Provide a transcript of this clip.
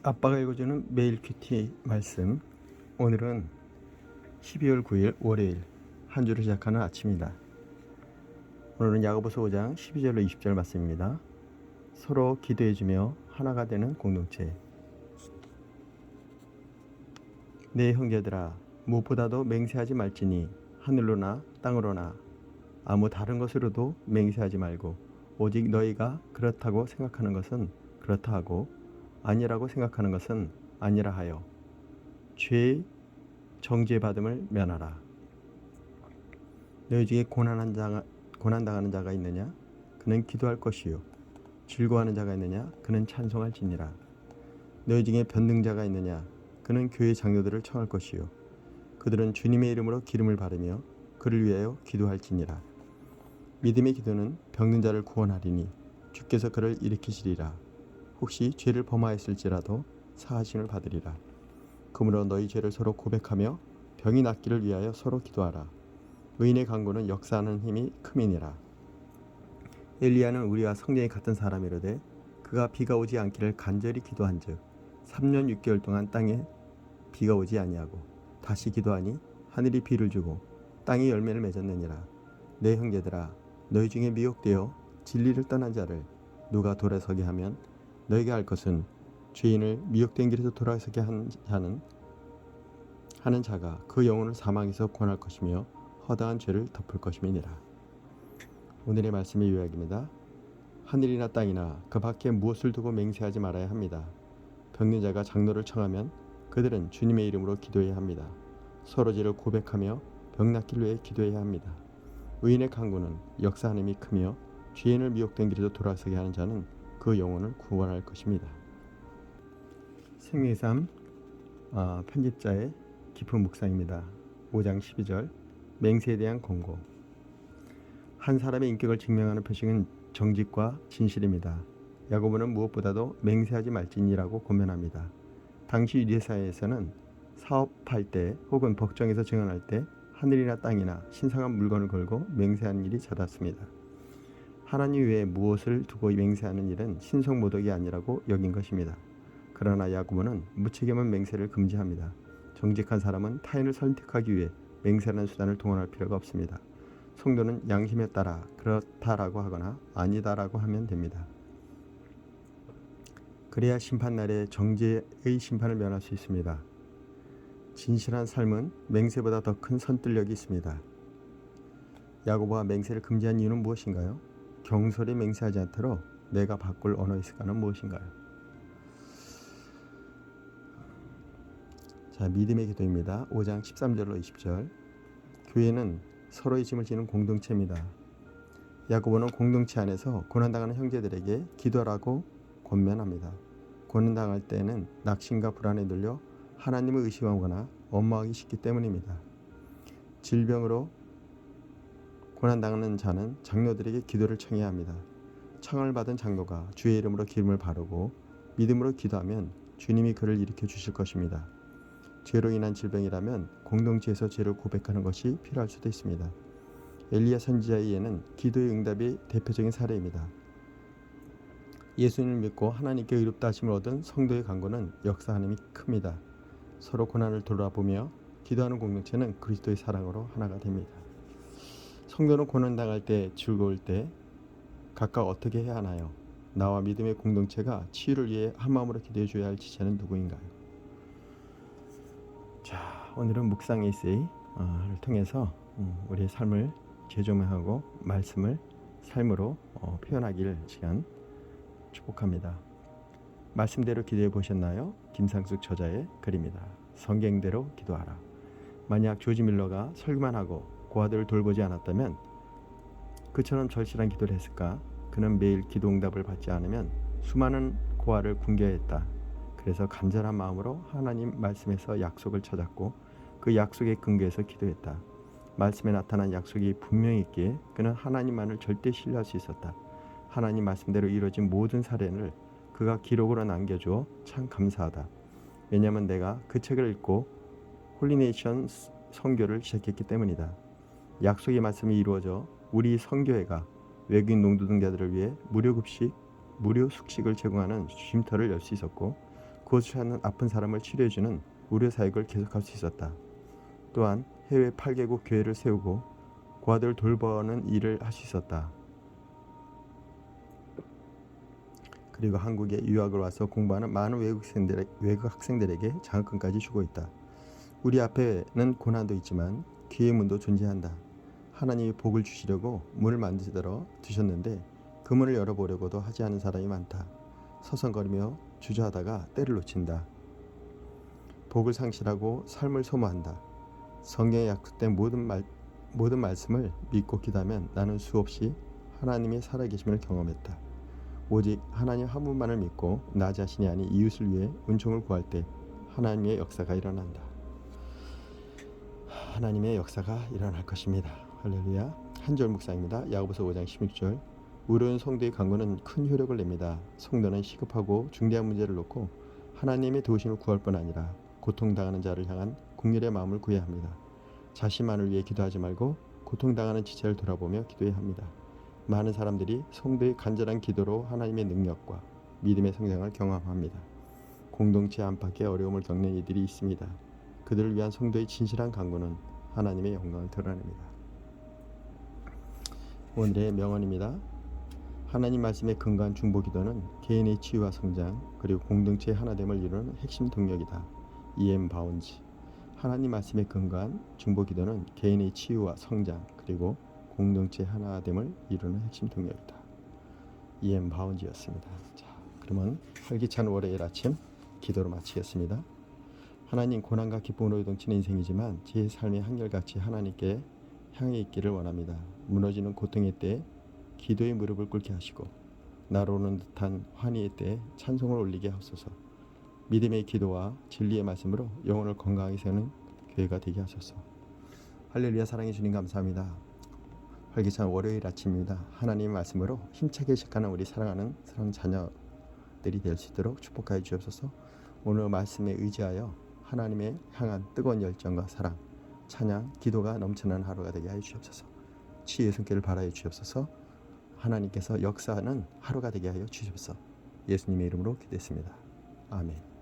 아빠가 읽어주는 매일 큐티 말씀. 오늘은 12월 9일 월요일 한 주를 시작하는 아침이다. 오늘은 야고보서 5장 12절로 20절 말씀입니다. 서로 기도해주며 하나가 되는 공동체. 내 형제들아, 무엇보다도 맹세하지 말지니 하늘로나 땅으로나 아무 다른 것으로도 맹세하지 말고 오직 너희가 그렇다고 생각하는 것은 그렇다 하고 아니라고 생각하는 것은 아니라 하여 죄의 정죄받음을 면하라. 너희 중에 고난당하는 자가 있느냐? 그는 기도할 것이요. 즐거워하는 자가 있느냐? 그는 찬송할지니라. 너희 중에 변능자가 있느냐? 그는 교회 장로들을 청할 것이요. 그들은 주님의 이름으로 기름을 바르며 그를 위하여 기도할지니라. 믿음의 기도는 병든 자를 구원하리니 주께서 그를 일으키시리라. 혹시 죄를 범하였을지라도 사하심을 받으리라. 그러므로 너희 죄를 서로 고백하며 병이 낫기를 위하여 서로 기도하라. 의인의 간구는 역사하는 힘이 큼이니라. 엘리야는 우리와 성령이 같은 사람이로되 그가 비가 오지 않기를 간절히 기도한즉 3년 6개월 동안 땅에 비가 오지 아니하고 다시 기도하니 하늘이 비를 주고 땅이 열매를 맺었느니라. 내 형제들아, 너희 중에 미혹되어 진리를 떠난 자를 누가 돌아서게 하면 너희가 할 것은 죄인을 미혹된 길에서 돌아서게 하는 자가 그 영혼을 사망에서 구원할 것이며 허다한 죄를 덮을 것임이니라. 오늘의 말씀의 요약입니다. 하늘이나 땅이나 그 밖에 무엇을 두고 맹세하지 말아야 합니다. 병든 자가 장로를 청하면 그들은 주님의 이름으로 기도해야 합니다. 서로 죄를 고백하며 병 낫기를 위해 기도해야 합니다. 의인의 간구는 역사하는 힘이 크며 죄인을 미혹된 길에서 돌아서게 하는 자는 그 영혼을 구원할 것입니다. 생명의 삶 편집자의 깊은 묵상입니다. 5장 12절 맹세에 대한 권고. 한 사람의 인격을 증명하는 표식은 정직과 진실입니다. 야고보는 무엇보다도 맹세하지 말지니라고 권면합니다. 당시 유대사회에서는 사업할 때 혹은 법정에서 증언할 때 하늘이나 땅이나 신성한 물건을 걸고 맹세하는 일이 잦았습니다. 하나님 외에 무엇을 두고 맹세하는 일은 신성모독이 아니라고 여긴 것입니다. 그러나 야고보는 무책임한 맹세를 금지합니다. 정직한 사람은 타인을 설득하기 위해 맹세라는 수단을 동원할 필요가 없습니다. 성도는 양심에 따라 그렇다라고 하거나 아니다라고 하면 됩니다. 그래야 심판날에 정죄의 심판을 면할 수 있습니다. 진실한 삶은 맹세보다 더 큰 선들력이 있습니다. 야고보가 맹세를 금지한 이유는 무엇인가요? 경솔히 맹세하지 않도록 내가 바꿀 언어의 습관은 무엇인가요? 자, 믿음의 기도입니다. 5장 13절로 20절. 교회는 서로의 짐을 지는 공동체입니다. 야고보는 공동체 안에서 고난당하는 형제들에게 기도하라고 권면합니다. 고난당할 때는 낙심과 불안에 눌려 하나님을 의심하거나 원망하기 쉽기 때문입니다. 질병으로 고난당하는 자는 장로들에게 기도를 청해야 합니다. 청을 받은 장로가 주의 이름으로 기름을 바르고 믿음으로 기도하면 주님이 그를 일으켜 주실 것입니다. 죄로 인한 질병이라면 공동체에서 죄를 고백하는 것이 필요할 수도 있습니다. 엘리야 선지자의 예는 기도의 응답의 대표적인 사례입니다. 예수님을 믿고 하나님께 의롭다 하심을 얻은 성도의 간구는 역사하는 힘이 큽니다. 서로 고난을 돌아보며 기도하는 공동체는 그리스도의 사랑으로 하나가 됩니다. 성도는 고난당할 때, 즐거울 때 각각 어떻게 해야 하나요? 나와 믿음의 공동체가 치유를 위해 한마음으로 기도해 줘야 할 지체는 누구인가요? 자, 오늘은 묵상 에세이를 통해서 우리의 삶을 재조명하고 말씀을 삶으로 표현하길 시간 축복합니다. 말씀대로 기도해 보셨나요? 김상숙 저자의 글입니다. 성경대로 기도하라. 만약 조지 밀러가 설교만 하고 고아들을 돌보지 않았다면 그처럼 절실한 기도를 했을까? 그는 매일 기도 응답을 받지 않으면 수많은 고아를 굶겨야 했다. 그래서 간절한 마음으로 하나님 말씀에서 약속을 찾았고 그 약속에 근거해서 기도했다. 말씀에 나타난 약속이 분명히 있기에 그는 하나님만을 절대 신뢰할 수 있었다. 하나님 말씀대로 이루어진 모든 사례를 그가 기록으로 남겨주어 참 감사하다. 왜냐하면 내가 그 책을 읽고 홀리네이션 선교를 시작했기 때문이다. 약속의 말씀이 이루어져 우리 선교회가 외국인 농노동자들을 위해 무료 숙식을 제공하는 쉼터를 열 수 있었고 고수하는 아픈 사람을 치료해주는 의료 사역을 계속할 수 있었다. 또한 해외 8개국 교회를 세우고 고아들 돌보는 일을 할 수 있었다. 그리고 한국에 유학을 와서 공부하는 많은 외국 학생들에게 장학금까지 주고 있다. 우리 앞에는 고난도 있지만 기회의 문도 존재한다. 하나님이 복을 주시려고 문을 만들어 두셨는데 그 문을 열어보려고도 하지 않은 사람이 많다. 서성거리며 주저하다가 때를 놓친다. 복을 상실하고 삶을 소모한다. 성경에 약속된 모든 말씀을 믿고 기도하면 나는 수없이 하나님의 살아계심을 경험했다. 오직 하나님 한 분만을 믿고 나 자신이 아닌 이웃을 위해 은총을 구할 때 하나님의 역사가 일어난다. 하나님의 역사가 일어날 것입니다. 할렐루야. 한절 묵상입니다. 야고보서 5장 16절. 의로운 성도의 간구는 큰 효력을 냅니다. 성도는 시급하고 중대한 문제를 놓고 하나님의 도우심을 구할 뿐 아니라 고통당하는 자를 향한 긍휼의 마음을 구해야 합니다. 자신만을 위해 기도하지 말고 고통당하는 지체를 돌아보며 기도해야 합니다. 많은 사람들이 성도의 간절한 기도로 하나님의 능력과 믿음의 성장을 경험합니다. 공동체 안팎의 어려움을 겪는 이들이 있습니다. 그들을 위한 성도의 진실한 간구는 하나님의 영광을 드러냅니다. 오늘의 명언입니다. 하나님 말씀에 근거한 중보기도는 개인의 치유와 성장 그리고 공동체의 하나됨을 이루는 핵심 동력이다. E.M. 바운즈. 하나님 말씀에 근거한 중보기도는 개인의 치유와 성장 그리고 공동체 하나됨을 이루는 핵심 동력이다. E.M. 바운즈였습니다. 자, 그러면 활기찬 월요일 아침 기도로 마치겠습니다. 하나님, 고난과 기쁨으로 요동치는 인생이지만 제 삶이 한결같이 하나님께 향해 있기를 원합니다. 무너지는 고통의 때에 기도의 무릎을 꿇게 하시고 날아오는 듯한 환희의 때에 찬송을 올리게 하소서. 믿음의 기도와 진리의 말씀으로 영혼을 건강하게 세우는 교회가 되게 하소서. 할렐루야. 사랑해 주님 감사합니다. 활기찬 월요일 아침입니다. 하나님의 말씀으로 힘차게 시작하는 우리 사랑하는 사랑 자녀들이 될 수 있도록 축복하여 주옵소서. 오늘 말씀에 의지하여 하나님의 향한 뜨거운 열정과 사랑, 찬양, 기도가 넘치는 하루가 되게 하여 주옵소서. 치유의 손길을 바라여 주옵소서. 하나님께서 역사하는 하루가 되게 하여 주옵소서. 예수님의 이름으로 기도했습니다. 아멘.